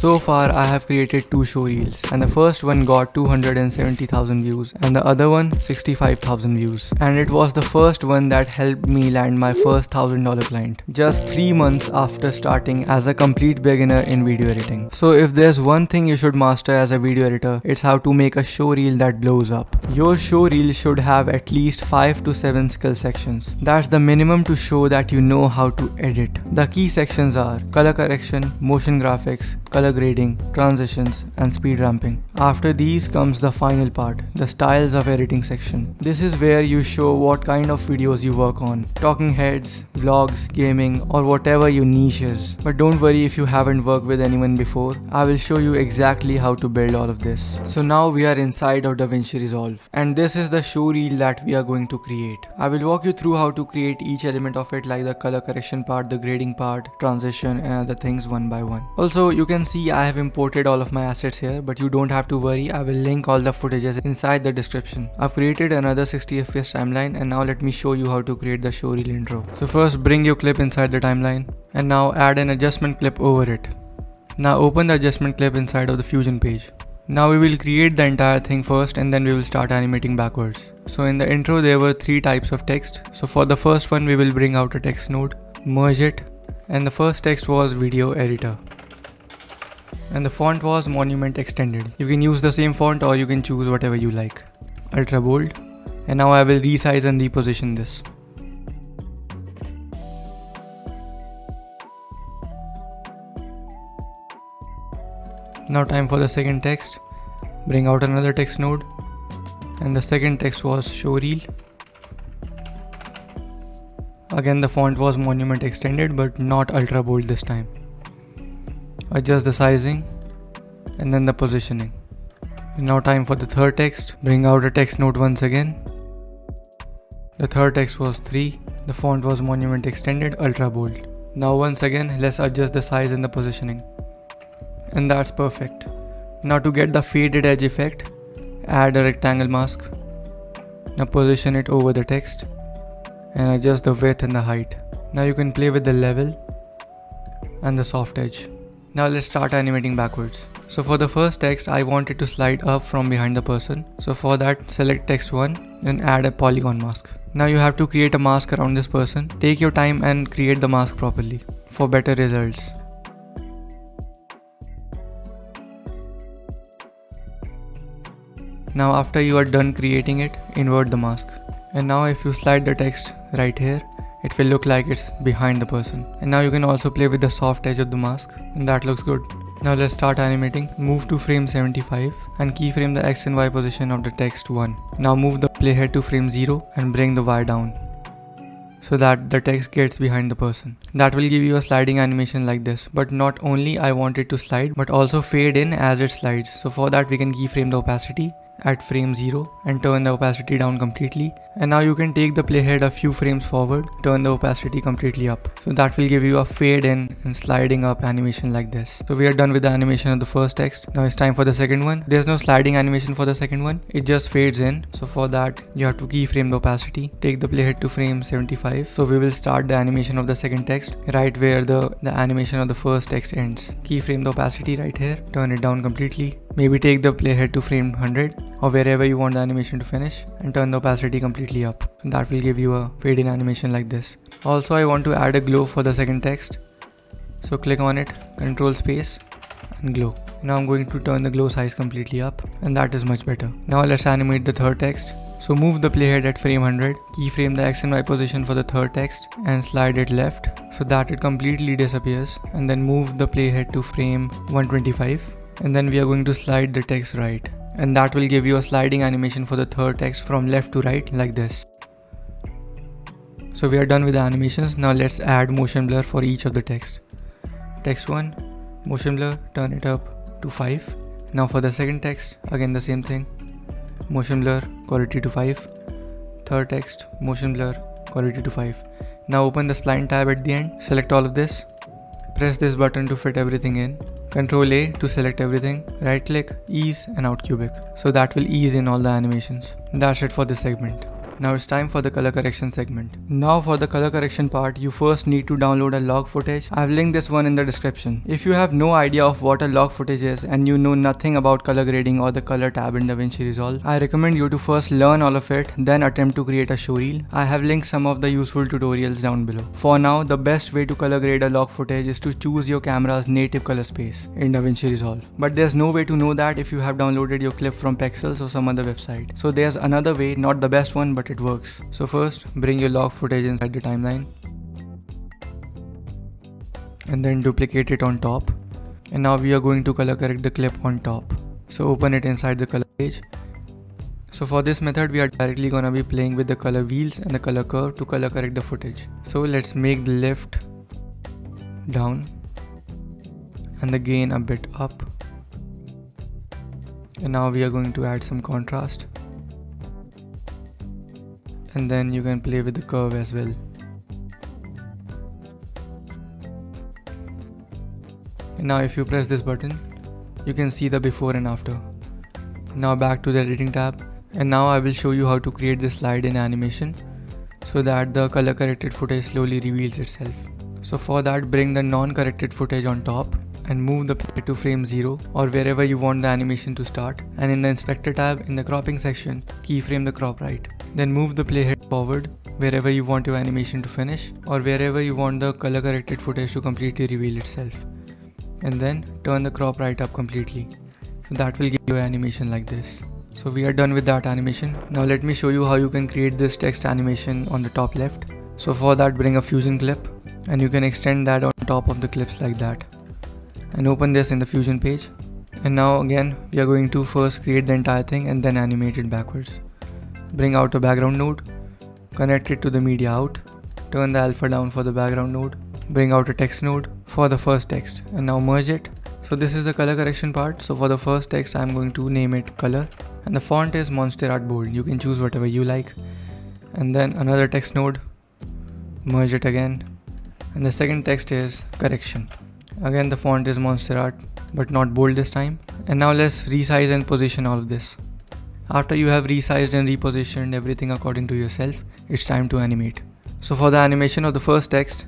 So far I have created 2 show reels, and the first one got 270,000 views and the other one 65,000 views. And it was the first one that helped me land my first $1,000 client, just 3 months after starting as a complete beginner in video editing. So if there's one thing you should master as a video editor, it's how to make a show reel that blows up. Your show reel should have at least 5 to 7 skill sections. That's the minimum to show that you know how to edit. The key sections are color correction, motion graphics, color grading, transitions, and speed ramping. After these comes the final part, the styles of editing section. This is where you show what kind of videos you work on, talking heads, vlogs, gaming, or whatever your niche is. But don't worry if you haven't worked with anyone before, I will show you exactly how to build all of this. So now we are inside of DaVinci Resolve, and this is the show reel that we are going to create. I will walk you through how to create each element of it, like the color correction part, the grading part, transition, and other things one by one. Also, you can see I have imported all of my assets here, but you don't have to worry, I will link all the footages inside the description. I've created another 60 fps timeline, and now let me show you how to create the show reel intro. So first bring your clip inside the timeline, and now add an adjustment clip over it. Now open the adjustment clip inside of the Fusion page. Now we will create the entire thing first, and then we will start animating backwards. So in the intro there were 3 types of text. So for the first one we will bring out a text node, merge it, and the first text was video editor. And the font was Monument Extended. You can use the same font or you can choose whatever you like. Ultra bold. And now I will resize and reposition this. Now time for the second text. Bring out another text node. And the second text was Showreel. Again the font was Monument Extended but not ultra bold this time. Adjust the sizing and then the positioning. Now time for the third text. Bring out a text node once again. The third text was 3. The font was Monument Extended, ultra bold. Now once again let's adjust the size and the positioning. And that's perfect. Now to get the faded edge effect, add a rectangle mask. Now position it over the text and adjust the width and the height. Now you can play with the level and the soft edge. Now let's start animating backwards. So for the first text, I want it to slide up from behind the person. So for that, select text 1 and add a polygon mask. Now you have to create a mask around this person. Take your time and create the mask properly for better results. Now after you are done creating it, invert the mask. And now if you slide the text right here, it will look like it's behind the person. And now you can also play with the soft edge of the mask, and that looks good. Now let's start animating. Move to frame 75 and keyframe the X and Y position of the text 1. Now move the playhead to frame 0 and bring the Y down so that the text gets behind the person. That will give you a sliding animation like this. But not only I want it to slide, but also fade in as it slides. So for that we can keyframe the opacity at frame 0 and turn the opacity down completely. And now you can take the playhead a few frames forward, turn the opacity completely up. So that will give you a fade in and sliding up animation like this. So we are done with the animation of the first text. Now it's time for the second one. There's no sliding animation for the second one. It just fades in. So for that you have to keyframe the opacity. Take the playhead to frame 75. So we will start the animation of the second text right where the animation of the first text ends. Keyframe the opacity right here. Turn it down completely. Maybe take the playhead to frame 100 or wherever you want the animation to finish and turn the opacity completely up. That will give you a fade in animation like this. Also I want to add a glow for the second text. So click on it, control space and glow. Now I'm going to turn the glow size completely up and that is much better. Now let's animate the third text. So move the playhead at frame 100, keyframe the X and Y position for the third text and slide it left so that it completely disappears, and then move the playhead to frame 125. And then we are going to slide the text right, and that will give you a sliding animation for the third text from left to right like this. So we are done with the animations. Now let's add motion blur for each of the text. Text 1, motion blur, turn it up to 5. Now for the second text, again the same thing. Motion blur, quality to 5. Third text, motion blur, quality to 5. Now open the spline tab at the end, select all of this. Press this button to fit everything in. Ctrl A to select everything, right click, ease and out cubic. So that will ease in all the animations. That's it for this segment. Now it's time for the color correction segment. Now for the color correction part, you first need to download a log footage. I've linked this one in the description. If you have no idea of what a log footage is and you know nothing about color grading or the color tab in DaVinci Resolve, I recommend you to first learn all of it, then attempt to create a showreel. I have linked some of the useful tutorials down below. For now, the best way to color grade a log footage is to choose your camera's native color space in DaVinci Resolve. But there's no way to know that if you have downloaded your clip from Pexels or some other website. So there's another way, not the best one, but it works. So first, bring your log footage inside the timeline and then duplicate it on top. And now we are going to color correct the clip on top. So open it inside the color page. So for this method, we are directly gonna be playing with the color wheels and the color curve to color correct the footage. So let's make the lift down and the gain a bit up. And now we are going to add some contrast. And then you can play with the curve as well. And now if you press this button, you can see the before and after. Now back to the editing tab. And now I will show you how to create this slide in animation so that the color corrected footage slowly reveals itself. So for that, bring the non-corrected footage on top and move the play to frame 0 or wherever you want the animation to start. And in the inspector tab, in the cropping section, keyframe the crop right. Then move the playhead forward wherever you want your animation to finish or wherever you want the color corrected footage to completely reveal itself. And then turn the crop right up completely. So that will give you an animation like this. So we are done with that animation. Now let me show you how you can create this text animation on the top left. So for that, bring a Fusion clip and you can extend that on top of the clips like that. And open this in the Fusion page. And now again, we are going to first create the entire thing and then animate it backwards. Bring out a background node, connect it to the media out, turn the alpha down for the background node, bring out a text node for the first text and now merge it. So this is the color correction part. So for the first text, I'm going to name it color and the font is Monster Art Bold. You can choose whatever you like. And then another text node, merge it again. And the second text is correction. Again, the font is Monster Art, but not bold this time. And now let's resize and position all of this. After you have resized and repositioned everything according to yourself, it's time to animate. So for the animation of the first text,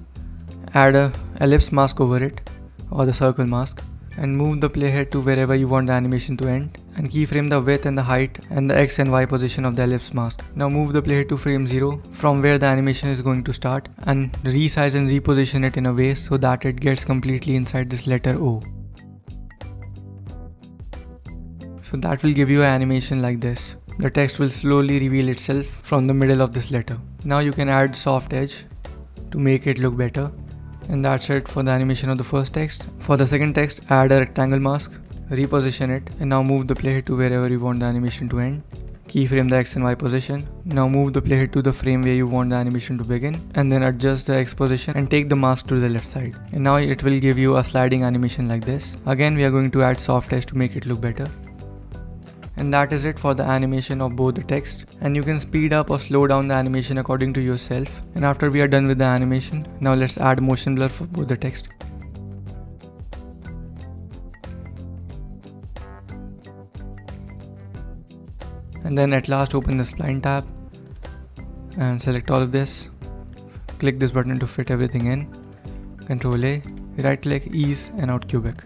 add a ellipse mask over it or the circle mask and move the playhead to wherever you want the animation to end and keyframe the width and the height and the X and Y position of the ellipse mask. Now move the playhead to frame 0 from where the animation is going to start and resize and reposition it in a way so that it gets completely inside this letter O. So that will give you an animation like this. The text will slowly reveal itself from the middle of this letter. Now you can add soft edge to make it look better. And that's it for the animation of the first text. For the second text, add a rectangle mask, reposition it, and now move the playhead to wherever you want the animation to end. Keyframe the X and Y position. Now move the playhead to the frame where you want the animation to begin, and then adjust the X position and take the mask to the left side. And now it will give you a sliding animation like this. Again, we are going to add soft edge to make it look better. And that is it for the animation of both the text, and you can speed up or slow down the animation according to yourself. And after we are done with the animation, now let's add motion blur for both the text. And then at last open the spline tab and select all of this. Click this button to fit everything in. Ctrl A, right click, ease and out cubic.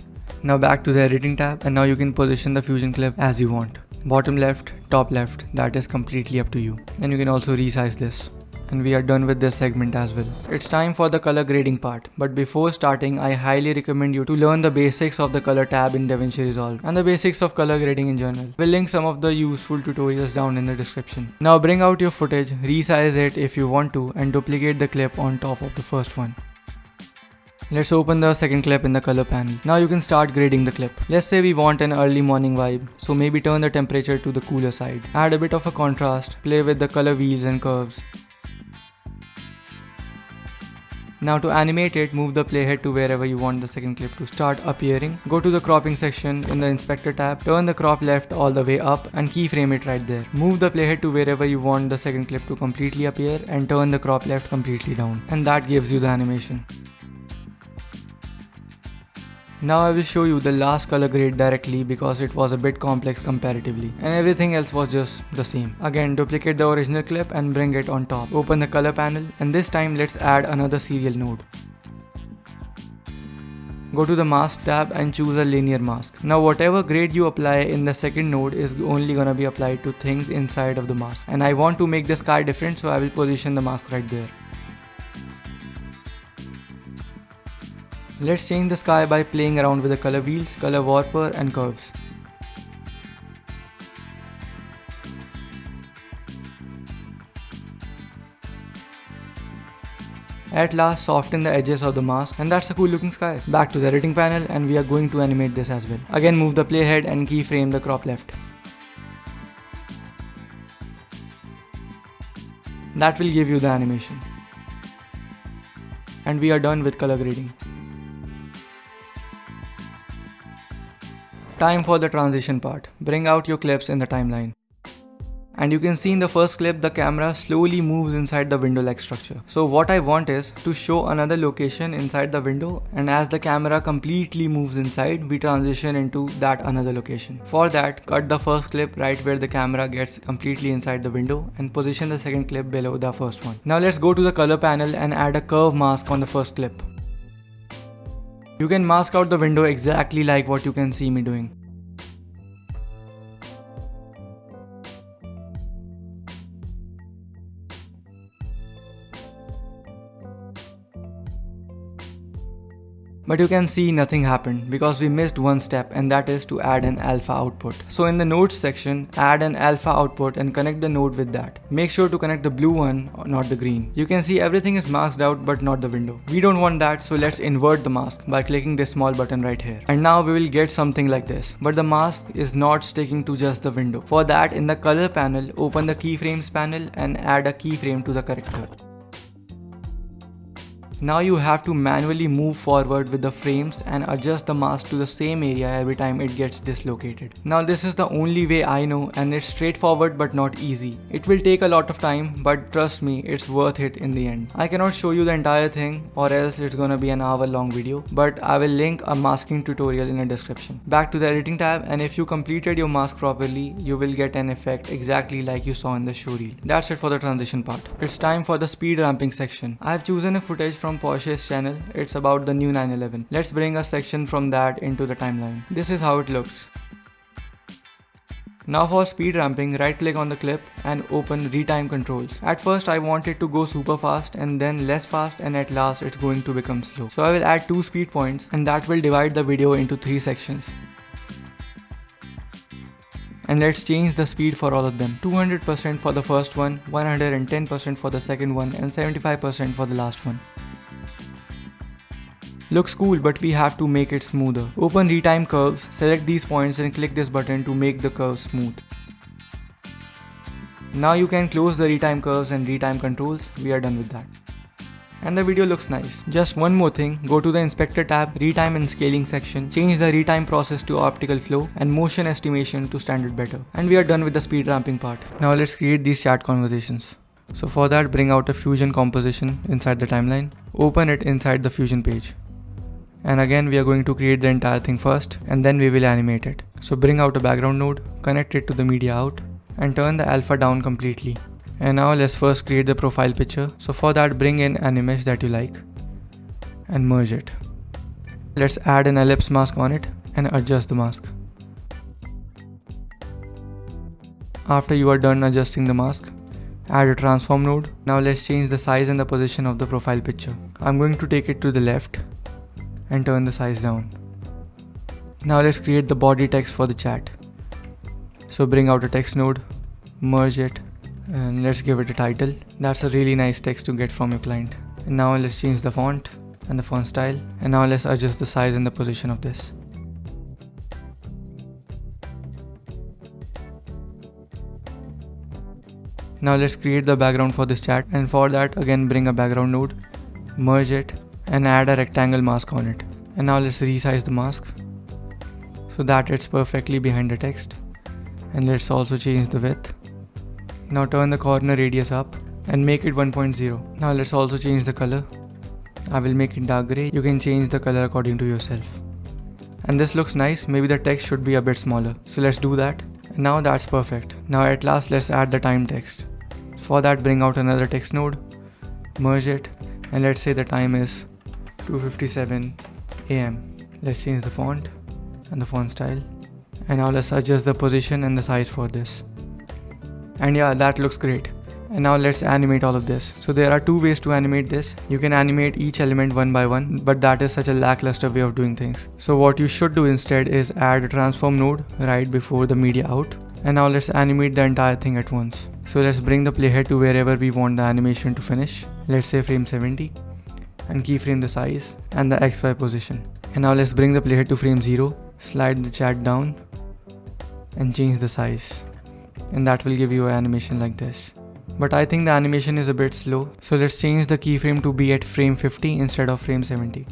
Now back to the editing tab, and now you can position the Fusion clip as you want. Bottom left, top left, that is completely up to you. And you can also resize this. And we are done with this segment as well. It's time for the color grading part. But before starting, I highly recommend you to learn the basics of the color tab in DaVinci Resolve and the basics of color grading in general. We'll link some of the useful tutorials down in the description. Now bring out your footage, resize it if you want to, and duplicate the clip on top of the first one. Let's open the second clip in the color panel. Now you can start grading the clip. Let's say we want an early morning vibe, so maybe turn the temperature to the cooler side. Add a bit of a contrast, play with the color wheels and curves. Now to animate it, move the playhead to wherever you want the second clip to start appearing. Go to the cropping section in the inspector tab, turn the crop left all the way up and keyframe it right there. Move the playhead to wherever you want the second clip to completely appear and turn the crop left completely down. And that gives you the animation. Now I will show you the last color grade directly because it was a bit complex comparatively and everything else was just the same. Again, duplicate the original clip and bring it on top. Open the color panel and this time let's add another serial node. Go to the mask tab and choose a linear mask. Now whatever grade you apply in the second node is only gonna be applied to things inside of the mask. And I want to make the sky different, so I will position the mask right there. Let's change the sky by playing around with the color wheels, color warper and curves. At last, soften the edges of the mask and that's a cool looking sky. Back to the editing panel and we are going to animate this as well. Again, move the playhead and keyframe the crop left. That will give you the animation. And we are done with color grading. Time for the transition part. Bring out your clips in the timeline. And you can see in the first clip the camera slowly moves inside the window like structure. So what I want is to show another location inside the window, and as the camera completely moves inside, we transition into that another location. For that, cut the first clip right where the camera gets completely inside the window and position the second clip below the first one. Now let's go to the color panel and add a curve mask on the first clip. You can mask out the window exactly like what you can see me doing. But you can see nothing happened because we missed one step, and that is to add an alpha output. So in the nodes section, add an alpha output and connect the node with that. Make sure to connect the blue one, not the green. You can see everything is masked out but not the window. We don't want that, so let's invert the mask by clicking this small button right here. And now we will get something like this. But the mask is not sticking to just the window. For that, in the color panel, open the keyframes panel and add a keyframe to the corrector. Now you have to manually move forward with the frames and adjust the mask to the same area every time it gets dislocated. Now this is the only way I know, and it's straightforward but not easy. It will take a lot of time, but trust me, it's worth it in the end. I cannot show you the entire thing or else it's gonna be an hour-long video, but I will link a masking tutorial in the description. Back to the editing tab, and if you completed your mask properly, you will get an effect exactly like you saw in the showreel. That's it for the transition part. It's time for the speed ramping section. I have chosen a footage from Porsche's channel. It's about the new 911. Let's bring a section from that into the timeline. This is how it looks. Now for speed ramping, right click on the clip and open retime controls. At first I want it to go super fast and then less fast, and at last it's going to become slow. So I will add 2 speed points and that will divide the video into 3 sections. And let's change the speed for all of them. 200% for the first one, 110% for the second one, and 75% for the last one. Looks cool, but we have to make it smoother. Open retime curves, select these points and click this button to make the curve smooth. Now you can close the retime curves and retime controls. We are done with that. And the video looks nice. Just one more thing, go to the inspector tab, retime and scaling section, change the retime process to optical flow and motion estimation to standard better. And we are done with the speed ramping part. Now let's create these chat conversations. So for that, bring out a Fusion composition inside the timeline, open it inside the Fusion page. And again we are going to create the entire thing first and then we will animate it. So bring out a background node, connect it to the media out and turn the alpha down completely. And now let's first create the profile picture. So for that, bring in an image that you like and merge it. Let's add an ellipse mask on it and adjust the mask. After you are done adjusting the mask, add a transform node. Now let's change the size and the position of the profile picture. I'm going to take it to the left and turn the size down. Now let's create the body text for the chat. So bring out a text node, merge it, and let's give it a title. That's a really nice text to get from your client. And now let's change the font and the font style. And now let's adjust the size and the position of this. Now let's create the background for this chat, and for that again bring a background node, merge it and add a rectangle mask on it. And now let's resize the mask so that it's perfectly behind the text. And let's also change the width. Now turn the corner radius up and make it 1.0. Now let's also change the color. I will make it dark gray. You can change the color according to yourself. And this looks nice, maybe the text should be a bit smaller. So let's do that. And now that's perfect. Now at last let's add the time text. For that, bring out another text node, merge it, and let's say the time is 2:57 AM. Let's change the font and the font style. And now let's adjust the position and the size for this. And yeah, that looks great. And now let's animate all of this. So there are two ways to animate this. You can animate each element one by one, but that is such a lackluster way of doing things. So what you should do instead is add a transform node right before the media out. And now let's animate the entire thing at once. So let's bring the playhead to wherever we want the animation to finish. Let's say frame 70 and keyframe the size and the XY position. And now let's bring the playhead to frame 0, slide the chat down and change the size. And that will give you an animation like this. But I think the animation is a bit slow, so let's change the keyframe to be at frame 50 instead of frame 70.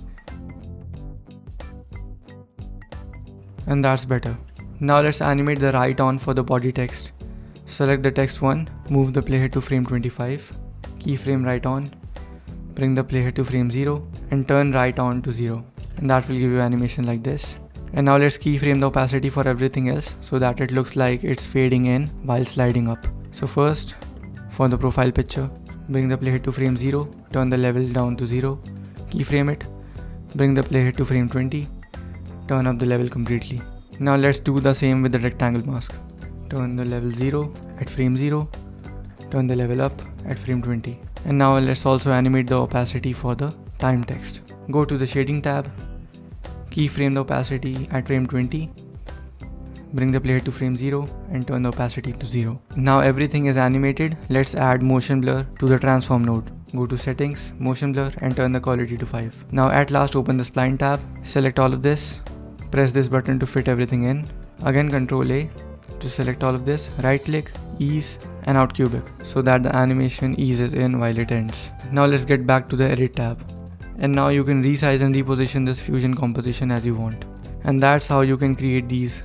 And that's better. Now let's animate the right on for the body text. Select the text one, move the playhead to frame 25, keyframe right on, bring the playhead to frame 0 and turn right on to 0. And that will give you animation like this. And now let's keyframe the opacity for everything else so that it looks like it's fading in while sliding up. So first, for the profile picture, bring the playhead to frame 0, turn the level down to 0, keyframe it, bring the playhead to frame 20, turn up the level completely. Now let's do the same with the rectangle mask. Turn the level 0 at frame 0, turn the level up at frame 20. And now let's also animate the opacity for the time text. Go to the shading tab, keyframe the opacity at frame 20, bring the playhead to frame 0 and turn the opacity to 0. Now everything is animated. Let's add motion blur to the transform node. Go to settings, motion blur and turn the quality to 5. Now at last open the spline tab, select all of this, press this button to fit everything in. Again Ctrl A to select all of this, right click, ease and out cubic so that the animation eases in while it ends. Now let's get back to the edit tab. And now you can resize and reposition this fusion composition as you want. And that's how you can create these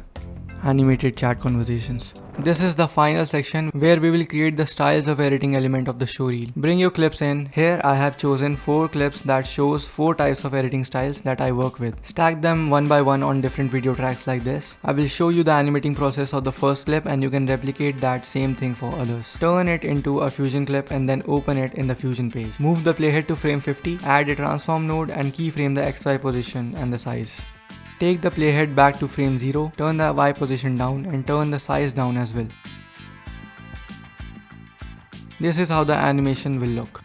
animated chat conversations. This is the final section where we will create the styles of editing element of the showreel. Bring your clips in. Here I have chosen 4 clips that shows 4 types of editing styles that I work with. Stack them one by one on different video tracks like this. I will show you the animating process of the first clip and you can replicate that same thing for others. Turn it into a fusion clip and then open it in the fusion page. Move the playhead to frame 50, add a transform node and keyframe the XY position and the size. Take the playhead back to frame 0, turn the Y position down and turn the size down as well. This is how the animation will look.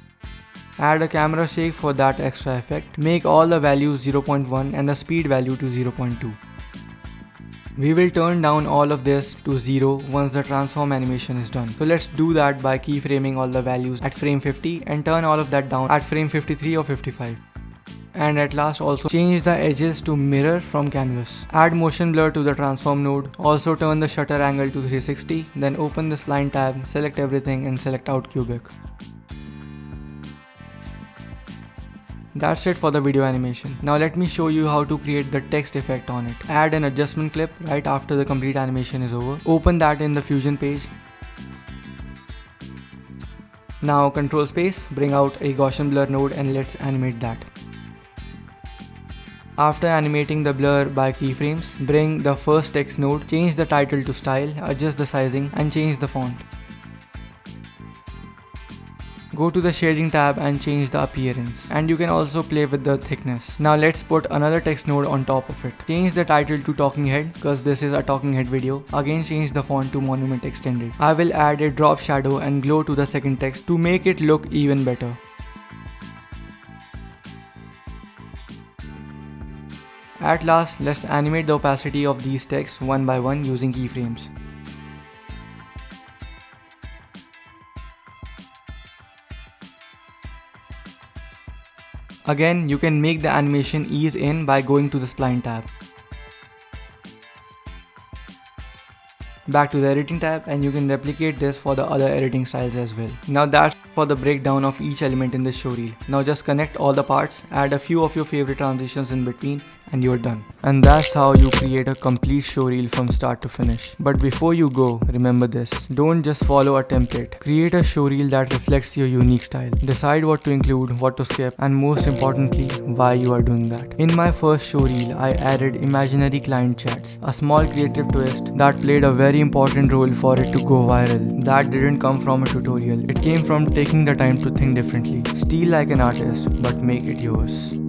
Add a camera shake for that extra effect. Make all the values 0.1 and the speed value to 0.2. We will turn down all of this to 0 once the transform animation is done. So let's do that by keyframing all the values at frame 50 and turn all of that down at frame 53 or 55. And at last also change the edges to mirror from canvas. Add motion blur to the transform node. Also turn the shutter angle to 360. Then open the spline tab, select everything and select out cubic. That's it for the video animation. Now let me show you how to create the text effect on it. Add an adjustment clip right after the complete animation is over. Open that in the fusion page. Now control space, bring out a Gaussian blur node and let's animate that. After animating the blur by keyframes, bring the first text node, change the title to style, adjust the sizing and change the font. Go to the shading tab and change the appearance, and you can also play with the thickness. Now let's put another text node on top of it. Change the title to talking head because this is a talking head video. Again change the font to monument extended. I will add a drop shadow and glow to the second text to make it look even better. At last, let's animate the opacity of these texts one by one using keyframes. Again, you can make the animation ease in by going to the spline tab. Back to the editing tab and you can replicate this for the other editing styles as well. Now that's for the breakdown of each element in this showreel. Now just connect all the parts, add a few of your favorite transitions in between, and you're done. And that's how you create a complete showreel from start to finish. But before you go, remember this. Don't just follow a template. Create a showreel that reflects your unique style. Decide what to include, what to skip, and most importantly, why you are doing that. In my first showreel, I added imaginary client chats, a small creative twist that played a very important role for it to go viral. That didn't come from a tutorial. It came from taking the time to think differently. Steal like an artist, but make it yours.